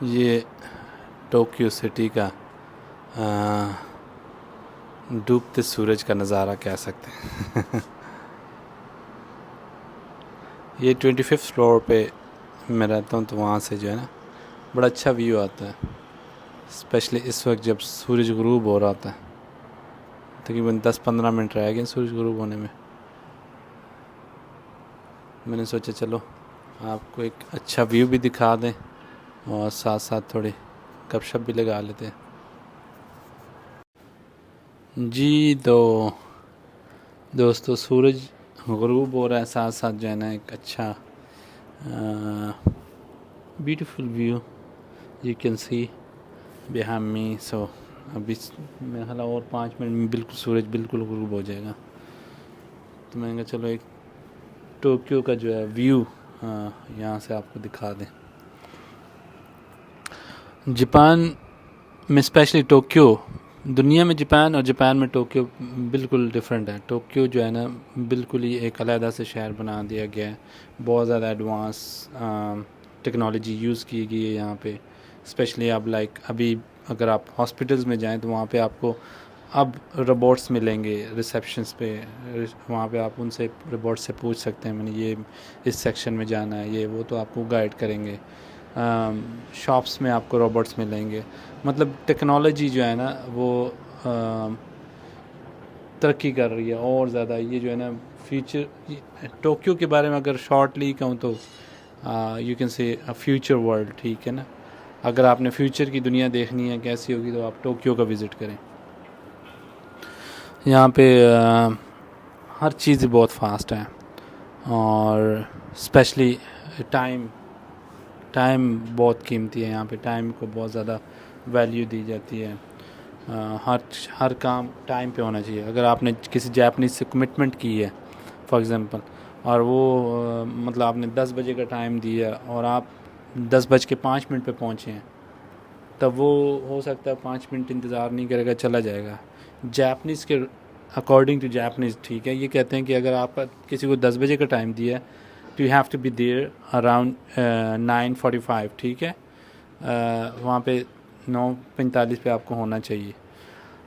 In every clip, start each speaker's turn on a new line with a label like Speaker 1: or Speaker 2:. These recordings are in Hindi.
Speaker 1: ये टोक्यो सिटी का आ, डूबते सूरज का नज़ारा कह सकते हैं। ये 25th फ्लोर पे मैं रहता हूँ, तो वहाँ से जो है ना बड़ा अच्छा व्यू आता है, स्पेशली इस वक्त जब सूरज गुरूब हो रहा होता है। तकरीबन 10-15 मिनट रह गए सूरज गुरूब होने में। मैंने सोचा चलो आपको एक अच्छा व्यू भी दिखा दें और साथ साथ थोड़ी गपशप भी लगा लेते हैं। जी तो दोस्तों, सूरज गुरूब हो रहा है, साथ साथ जो है ना एक अच्छा beautiful view you can see behind me. So अभी मेरा ख्याल और 5 मिनट में बिल्कुल सूरज बिल्कुल गुरूब हो जाएगा। तो मैंने कहा चलो एक टोक्यो का जो है व्यू यहाँ से आपको दिखा दें। जापान में स्पेशली टोक्यो, दुनिया में जापान और जापान में टोक्यो बिल्कुल डिफरेंट है। टोक्यो जो है ना बिल्कुल ही एक अलहदा से शहर बना दिया गया है। बहुत ज़्यादा एडवांस टेक्नोलॉजी यूज़ की गई है यहाँ पे। स्पेशली अब अभी अगर आप हॉस्पिटल्स में जाएं तो वहाँ पे आपको अब रोबोट्स मिलेंगे रिसेप्शंस पे। वहाँ पे आप उनसे रोबोट से पूछ सकते हैं मैंने ये इस सेक्शन में जाना है, ये वो, तो आपको गाइड करेंगे। शॉप्स में आपको रोबोट्स मिलेंगे। मतलब टेक्नोलॉजी जो है ना वो तरक्की कर रही है और ज़्यादा। ये जो है ना फ्यूचर, टोक्यो के बारे में अगर शॉर्टली कहूँ तो you can say a future world, ठीक है ना। अगर आपने फ्यूचर की दुनिया देखनी है कैसी होगी तो आप टोक्यो का विज़िट करें। यहाँ पे हर चीज़ बहुत फास्ट है और स्पेशली टाइम टाइम बहुत कीमती है। यहाँ पे टाइम को बहुत ज़्यादा वैल्यू दी जाती है। हर काम टाइम पे होना चाहिए। अगर आपने किसी जापानीज़ से कमिटमेंट की है फॉर एग्ज़ाम्पल, और वो मतलब आपने 10 बजे का टाइम दिया और आप 10:05 पे पहुँचे हैं, तब वो हो सकता है 5 मिनट इंतज़ार नहीं करेगा, चला जाएगा। जापानीज़ के अकॉर्डिंग टू जापानीज़, ठीक है, ये कहते हैं कि अगर आप किसी को 10 बजे का टाइम दिया है तो you have to be there around 9:45, ठीक है। वहाँ पे 9:45 पे आपको होना चाहिए।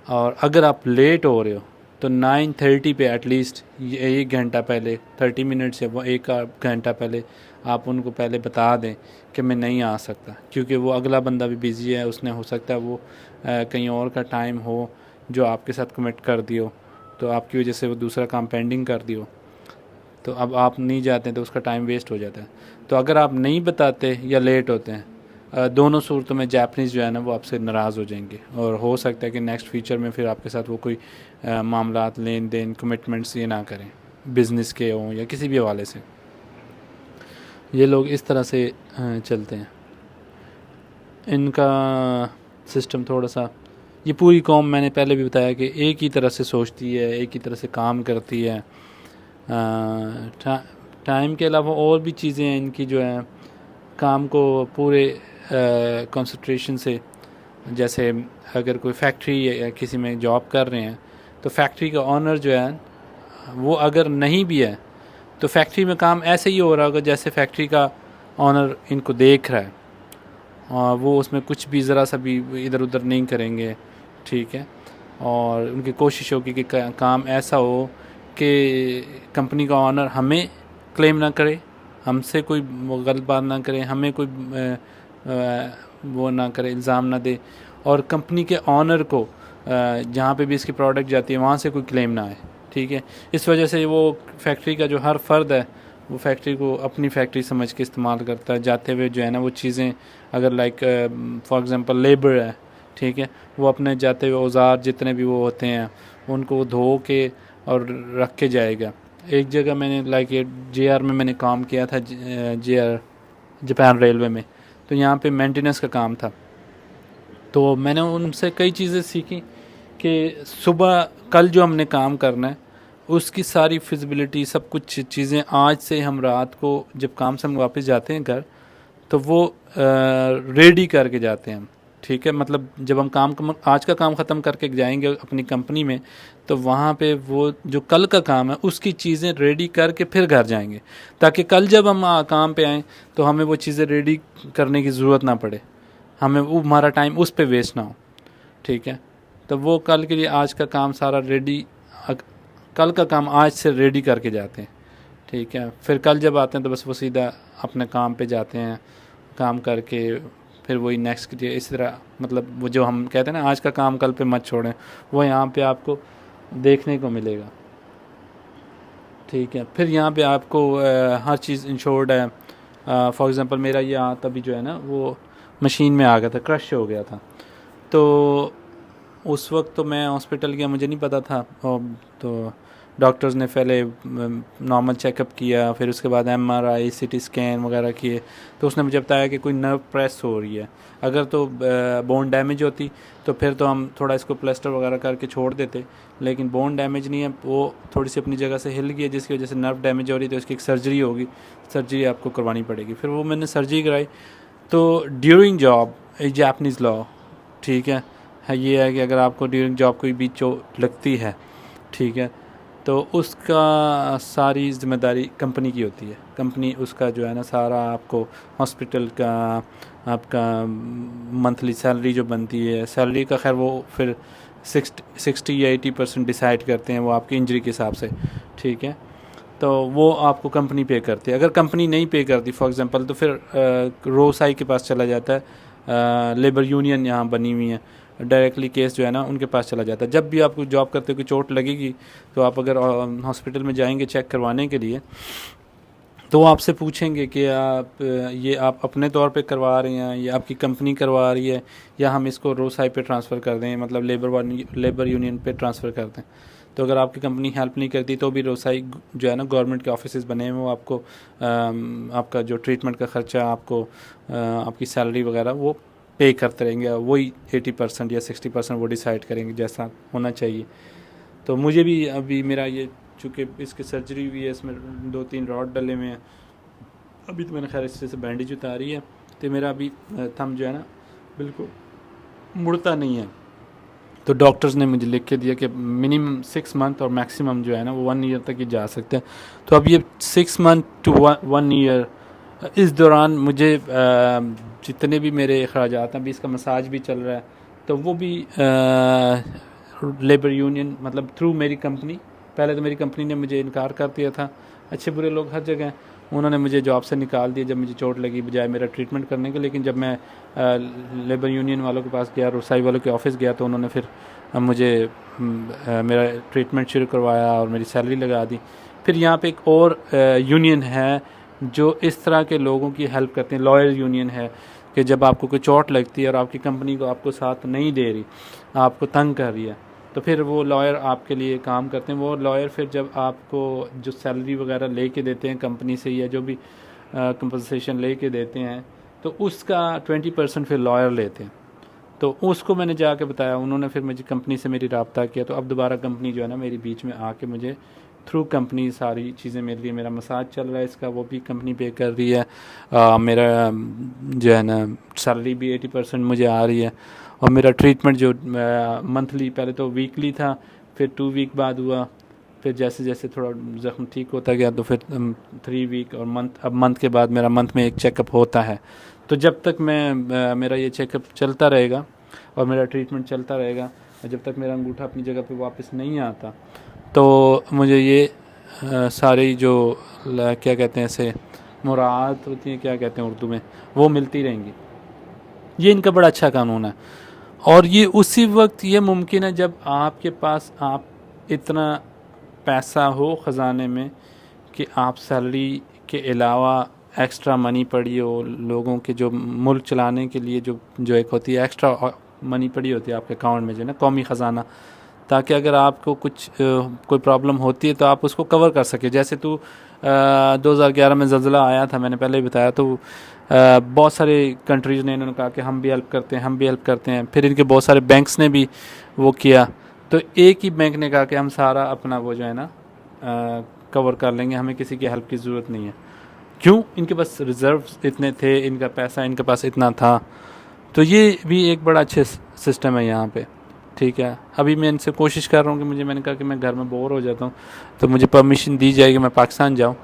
Speaker 1: और अगर आप लेट हो रहे हो तो 9:30 पे एटलीस्ट 1 घंटा पहले, 30 मिनट से वो 1 घंटा पहले आप उनको पहले बता दें कि मैं नहीं आ सकता, क्योंकि वो अगला बंदा भी बिज़ी है। उसने हो सकता है वो कहीं और का टाइम हो जो आपके साथ कमिट कर दियो, तो आपकी वजह से वो दूसरा काम पेंडिंग कर दियो, तो अब आप नहीं जाते तो उसका टाइम वेस्ट हो जाता है। तो अगर आप नहीं बताते या लेट होते हैं, दोनों सूरतों में जापानीज़ जो है ना वो आपसे नाराज़ हो जाएंगे और हो सकता है कि नेक्स्ट फ्यूचर में फिर आपके साथ वो कोई मामलात, लेन देन, कमिटमेंट्स ये ना करें, बिज़नेस के हों या किसी भी हवाले से। ये लोग इस तरह से चलते हैं। इनका सिस्टम थोड़ा सा, ये पूरी कौम मैंने पहले भी बताया कि एक ही तरह से सोचती है, एक ही तरह से काम करती है। टाइम के अलावा और भी चीज़ें हैं इनकी जो है, काम को पूरे कंसंट्रेशन से। जैसे अगर कोई फैक्ट्री या किसी में जॉब कर रहे हैं तो फैक्ट्री का ऑनर जो है वो अगर नहीं भी है तो फैक्ट्री में काम ऐसे ही हो रहा होगा जैसे फैक्ट्री का ऑनर इनको देख रहा है, और वो उसमें कुछ भी ज़रा सा भी इधर उधर नहीं करेंगे, ठीक है। और उनकी कोशिश होगी कि काम ऐसा हो कि कंपनी का ऑनर हमें क्लेम ना करे, हमसे कोई गलत बात ना करे, हमें कोई वो ना करे, इल्ज़ाम ना दे, और कंपनी के ऑनर को जहाँ पे भी इसकी प्रोडक्ट जाती है वहाँ से कोई क्लेम ना आए, ठीक है। इस वजह से वो फैक्ट्री का जो हर फ़र्द है वो फैक्ट्री को अपनी फैक्ट्री समझ के इस्तेमाल करता है। जाते हुए जो है ना वो चीज़ें, अगर लाइक फॉर एग्ज़ाम्पल लेबर है, ठीक है, वो अपने जाते हुए औज़ार जितने भी वो होते हैं उनको धो के और रख के जाएगा। एक जगह मैंने ये JR में मैंने काम किया था, JR जापान रेलवे में, तो यहाँ पे मेंटेनेंस का काम था। तो मैंने उनसे कई चीज़ें सीखी कि सुबह कल जो हमने काम करना है उसकी सारी फिजिबिलिटी, सब कुछ चीज़ें आज से हम रात को जब काम से हम वापस जाते हैं घर तो वो रेडी करके जाते हैं हम, ठीक है। मतलब जब हम आज का काम ख़त्म करके जाएंगे अपनी कंपनी में तो वहाँ पे वो जो कल का काम है उसकी चीज़ें रेडी करके फिर घर जाएंगे, ताकि कल जब हम काम पे आएँ तो हमें वो चीज़ें रेडी करने की ज़रूरत ना पड़े। हमें वो हमारा टाइम उस पे वेस्ट ना हो, ठीक है। तो वो कल के लिए आज का काम सारा रेडी, कल का काम आज से रेडी करके जाते हैं, ठीक है। फिर कल जब आते हैं तो बस वो सीधा अपने काम पे जाते हैं, काम करके फिर वही नेक्स्ट के लिए इस तरह, मतलब वो जो हम कहते हैं ना आज का काम कल पे मत छोड़ें, वो यहाँ पे आपको देखने को मिलेगा, ठीक है। फिर यहाँ पे आपको हर चीज़ इंश्योर्ड है। फॉर एग्ज़ाम्पल मेरा ये हाथ अभी जो है ना वो मशीन में आ गया था, क्रश हो गया था, तो उस वक्त तो मैं हॉस्पिटल गया, मुझे नहीं पता था। तो डॉक्टर्स ने पहले नॉर्मल चेकअप किया, फिर उसके बाद MRI CT स्कैन वगैरह किए, तो उसने मुझे बताया कि कोई नर्व प्रेस हो रही है। अगर तो बोन डैमेज होती तो फिर तो हम थोड़ा इसको प्लास्टर वगैरह करके छोड़ देते, लेकिन बोन डैमेज नहीं है, वो थोड़ी सी अपनी जगह से हिल गई है, जिसकी वजह से नर्व डैमेज हो रही है, तो इसकी एक सर्जरी होगी, सर्जरी आपको करवानी पड़ेगी। फिर वो मैंने सर्जरी कराई। तो ड्यूरिंग जॉब जापानीज़ लॉ, ठीक है, ये है कि अगर आपको ड्यूरिंग जॉब कोई भी चोट लगती है, ठीक है, तो उसका सारी ज़िम्मेदारी कंपनी की होती है। कंपनी उसका जो है ना सारा आपको हॉस्पिटल का आपका मंथली सैलरी जो बनती है, सैलरी का खैर वो फिर 60 या 80% डिसाइड करते हैं वो आपकी इंजरी के हिसाब से, ठीक है। तो वो आपको कंपनी पे करती है। अगर कंपनी नहीं पे करती फॉर एग्ज़ाम्पल, तो फिर रोसाई के पास चला जाता है, लेबर यूनियन यहाँ बनी हुई है, डायरेक्टली केस जो है ना उनके पास चला जाता है। जब भी आपको जॉब करते हुए चोट लगेगी तो आप अगर हॉस्पिटल में जाएंगे चेक करवाने के लिए, तो वो आपसे पूछेंगे कि ये आप अपने तौर पे करवा रहे हैं या आपकी कंपनी करवा रही है, या हम इसको रोसाई पे ट्रांसफ़र कर दें, मतलब लेबर यूनियन पे ट्रांसफ़र कर दें। तो अगर आपकी कंपनी हेल्प नहीं करती तो भी रोसाई जो है ना गवर्नमेंट के ऑफिस बने हैं, वो आपको आपका जो ट्रीटमेंट का ख़र्चा, आपको आपकी सैलरी वगैरह वो पे करते रहेंगे, वही 80% या 60% वो डिसाइड करेंगे जैसा होना चाहिए। तो मुझे भी अभी मेरा ये चूँकि इसकी सर्जरी हुई है, इसमें 2-3 रॉड डले हुए हैं, अभी तो मैंने खैर इससे से बैंडेज उतारी है, तो मेरा अभी थंब जो है ना बिल्कुल मुड़ता नहीं है। तो डॉक्टर्स ने मुझे लिख के दिया कि मिनिमम 6 मंथ और मैक्सिमम जो है ना वो 1 ईयर तक ही जा सकते हैं। तो अब ये 6 मंथ टू 1 ईयर, इस दौरान मुझे जितने भी मेरे अखराजात हैं, अभी इसका मसाज भी चल रहा है, तो वो भी लेबर यूनियन मतलब थ्रू मेरी कंपनी। पहले तो मेरी कंपनी ने मुझे इनकार कर दिया था, अच्छे बुरे लोग हर जगह हैं, उन्होंने मुझे जॉब से निकाल दिया जब मुझे चोट लगी, बजाय मेरा ट्रीटमेंट करने के। लेकिन जब मैं लेबर यूनियन वालों के पास गया, रोसाई वालों के ऑफिस गया, तो उन्होंने फिर मुझे मेरा ट्रीटमेंट शुरू करवाया और मेरी सैलरी लगा दी। फिर यहाँ पे एक और यूनियन है जो इस तरह के लोगों की हेल्प करते हैं, लॉयर यूनियन है, कि जब आपको कोई चोट लगती है और आपकी कंपनी को आपको साथ नहीं दे रही, आपको तंग कर रही है, तो फिर वो लॉयर आपके लिए काम करते हैं। वो लॉयर फिर जब आपको जो सैलरी वगैरह लेके देते हैं कंपनी से, या जो भी कंपनसेशन लेके देते हैं, तो उसका 20% फिर लॉयर लेते हैं। तो उसको मैंने जाके बताया, उन्होंने फिर मुझे कंपनी से मेरी रब्ता किया, तो अब दोबारा कंपनी जो है ना मेरी बीच में आके मुझे थ्रू कंपनी सारी चीज़ें मिल रही है। मेरा मसाज चल रहा है इसका, वो भी कंपनी पे कर रही है, मेरा जो है ना सैलरी भी 80% मुझे आ रही है, और मेरा ट्रीटमेंट जो मंथली, पहले तो वीकली था, फिर 2 वीक बाद हुआ, फिर जैसे जैसे थोड़ा ज़ख्म ठीक होता गया तो फिर 3 वीक और मंथ, अब मंथ के बाद मेरा मंथ में एक चेकअप होता है। तो जब तक मैं मेरा ये चेकअप चलता रहेगा और मेरा ट्रीटमेंट चलता रहेगा, और जब तक मेरा अंगूठा अपनी जगह पे वापस नहीं आता, तो मुझे ये सारी जो क्या कहते हैं इसे, मुराद होती है, क्या कहते हैं उर्दू में, वो मिलती रहेंगी। ये इनका बड़ा अच्छा कानून है, और ये उसी वक्त ये मुमकिन है जब आपके पास आप इतना पैसा हो ख़जाने में कि आप सैलरी के अलावा एक्स्ट्रा मनी पड़ी हो, लोगों के जो मुल्क चलाने के लिए जो एक होती है एक्स्ट्रा मनी पड़ी होती है आपके अकाउंट में, जो है ना कौमी ख़जाना, ताकि अगर आपको कुछ कोई प्रॉब्लम होती है तो आप उसको कवर कर सके। जैसे 2011 में ज़लज़ला आया था, मैंने पहले ही बताया, तो बहुत सारे कंट्रीज़ ने इन्होंने कहा कि हम भी हेल्प करते हैं, हम भी हेल्प करते हैं। फिर इनके बहुत सारे बैंक्स ने भी वो किया, तो एक ही बैंक ने कहा कि हम सारा अपना वो जो है ना कवर कर लेंगे, हमें किसी की हेल्प की ज़रूरत नहीं है। क्यों? इनके पास रिज़र्व्स इतने थे, इनका पैसा इनके पास इतना था। तो ये भी एक बड़ा अच्छा सिस्टम है यहाँ पे, ठीक है। अभी मैं इनसे कोशिश कर रहा हूँ कि मैंने कहा कि मैं घर में बोर हो जाता हूँ, तो मुझे परमिशन दी जाएगी मैं पाकिस्तान जाऊँ।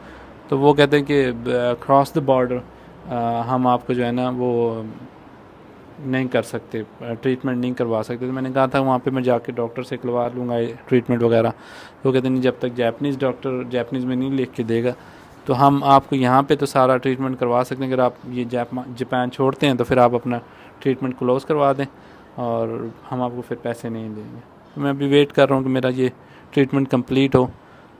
Speaker 1: तो वो कहते हैं कि क्रॉस द बॉर्डर हम आपको जो है ना वो नहीं कर सकते, ट्रीटमेंट नहीं करवा सकते। तो मैंने कहा था वहाँ पे मैं जाके डॉक्टर से करवा लूँगा ट्रीटमेंट वगैरह। तो कहते नहीं, जब तक जापानीज़ डॉक्टर जापानीज़ में नहीं लिख के देगा तो हम आपको यहाँ पे तो सारा ट्रीटमेंट करवा सकते हैं। अगर आप ये जापान छोड़ते हैं तो फिर आप अपना ट्रीटमेंट क्लोज़ करवा दें और हम आपको फिर पैसे नहीं देंगे। तो मैं अभी वेट कर रहा हूँ कि मेरा ये ट्रीटमेंट कंप्लीट हो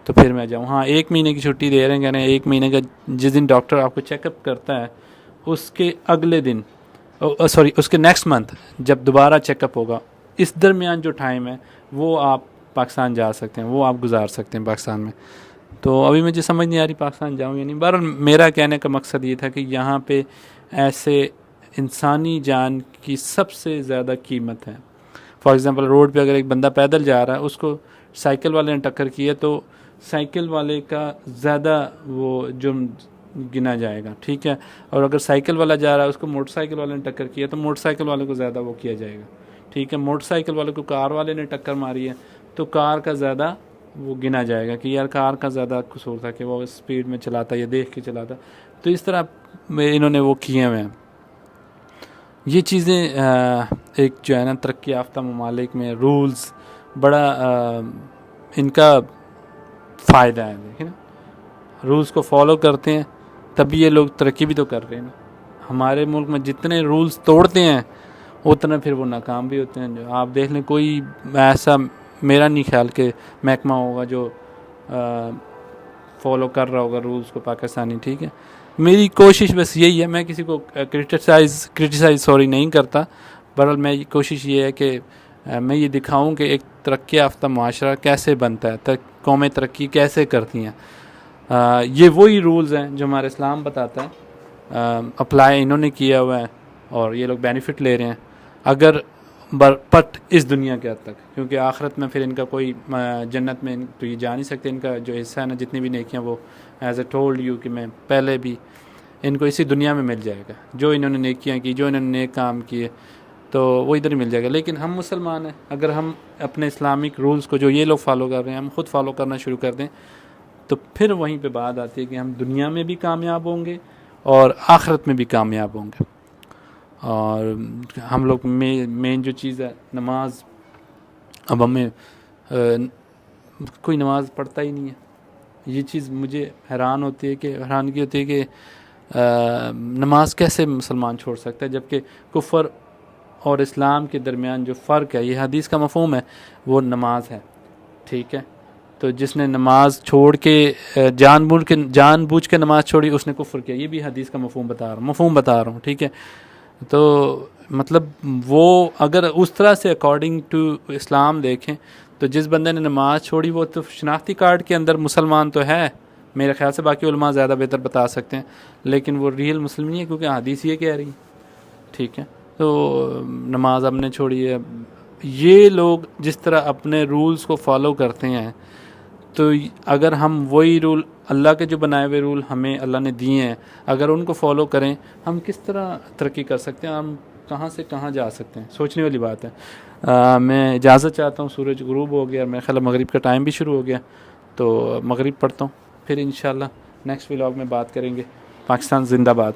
Speaker 1: तो फिर मैं जाऊँ। हाँ, 1 महीने की छुट्टी दे रहे हैं, कह रहे हैं 1 महीने का जिस दिन डॉक्टर आपको चेकअप करता है उसके अगले दिन, सॉरी उसके नेक्स्ट मंथ जब दोबारा चेकअप होगा, इस दरमियान जो टाइम है वो आप पाकिस्तान जा सकते हैं, वो आप गुजार सकते हैं पाकिस्तान में। तो अभी मुझे समझ नहीं आ रही पाकिस्तान जाऊँ या नहीं। बहरहाल मेरा कहने का मकसद ये था कि यहाँ पे ऐसे इंसानी जान की सबसे ज़्यादा कीमत है। फॉर एग्ज़ाम्पल रोड पे अगर एक बंदा पैदल जा रहा है, उसको साइकिल वाले ने टक्कर की है तो साइकिल वाले का ज़्यादा वो जुर्म गिना जाएगा, ठीक है। और अगर साइकिल वाला जा रहा है, उसको मोटरसाइकिल वाले ने टक्कर की है तो मोटरसाइकिल वाले को ज़्यादा वो किया जाएगा, ठीक है। मोटरसाइकिल वाले को कार वाले ने टक्कर मारी है तो कार का ज़्यादा वो गिना जाएगा कि यार कार का ज़्यादा कसूर था कि वो स्पीड में चलाता या देख के चलाता। तो इस तरह इन्होंने वो किए हुए हैं। ये चीज़ें एक जो है ना तरक्की याफ्ता ममालिक में रूल्स बड़ा इनका फ़ायदा है। देखिए ना, रूल्स को फॉलो करते हैं तभी ये लोग तरक्की भी तो कर रहे हैं ना। हमारे मुल्क में जितने रूल्स तोड़ते हैं उतना फिर वो नाकाम भी होते हैं। जो आप देख लें, कोई ऐसा मेरा नहीं ख्याल के महकमा होगा जो फॉलो कर रहा होगा रूल्स को पाकिस्तानी, ठीक है। मेरी कोशिश बस यही है, मैं किसी को क्रिटिसाइज़ नहीं करता। बहरहाल मैं कोशिश ये है कि मैं ये दिखाऊं कि एक तरक्की याफ्ता माशरा कैसे बनता है, कौमें तरक्की कैसे करती हैं। ये वही रूल्स हैं जो हमारा इस्लाम बताता है, अप्लाई इन्होंने किया हुआ है और ये लोग बेनिफिट ले रहे हैं। अगर बट इस दुनिया के हद तक, क्योंकि आखिरत में फिर इनका कोई जन्नत में तो ये जा नहीं सकते। इनका जो हिस्सा है ना, जितनी भी नेकियां, वो एज ए टोल्ड यू कि मैं पहले भी, इनको इसी दुनिया में मिल जाएगा। जो इन्होंने नेकियां की, जो इन्होंने नेक काम किए, तो वो इधर ही मिल जाएगा। लेकिन हम मुसलमान हैं, अगर हम अपने इस्लामिक रूल्स को जो ये लोग फॉलो कर रहे हैं हम ख़ुद फॉलो करना शुरू कर दें तो फिर वहीं पे बात आती है कि हम दुनिया में भी कामयाब होंगे और आखिरत में भी कामयाब होंगे। और हम लोग मेन जो चीज़ है नमाज, अब हमें कोई नमाज पढ़ता ही नहीं है। ये चीज़ मुझे हैरानगी होती है कि नमाज कैसे मुसलमान छोड़ सकता है, जबकि कुफर और इस्लाम के दरमियान जो फ़र्क है, ये हदीस का मफ़हूम है, वो नमाज है, ठीक है। तो जिसने नमाज छोड़ के जानबूझ के नमाज छोड़ी उसने कुफ्र किया। ये भी हदीस का मफ़हूम बता रहा हूँ, ठीक है। तो मतलब वो अगर उस तरह से अकॉर्डिंग टू इस्लाम देखें तो जिस बंदे ने नमाज छोड़ी वो तो शनाख्ती कार्ड के अंदर मुसलमान तो है मेरे ख्याल से, बाकी उलमा ज़्यादा बेहतर बता सकते हैं, लेकिन वो रियल मुस्लिम नहीं है क्योंकि हदीस ये कह रही है, ठीक है। तो नमाज हमने छोड़ी है। ये लोग जिस तरह अपने रूल्स को फॉलो करते हैं, तो अगर हम वही रूल, अल्लाह के जो बनाए हुए रूल हमें अल्लाह ने दिए हैं, अगर उनको फॉलो करें, हम किस तरह तरक्की कर सकते हैं, हम कहाँ से कहाँ जा सकते हैं, सोचने वाली बात है। मैं इजाज़त चाहता हूँ, सूरज गुरूब हो गया, मेरे ख्याल मगरिब का टाइम भी शुरू हो गया, तो मगरिब पढ़ता हूँ, फिर इंशाल्लाह नेक्स्ट व्लॉग में बात करेंगे। पाकिस्तान जिंदाबाद।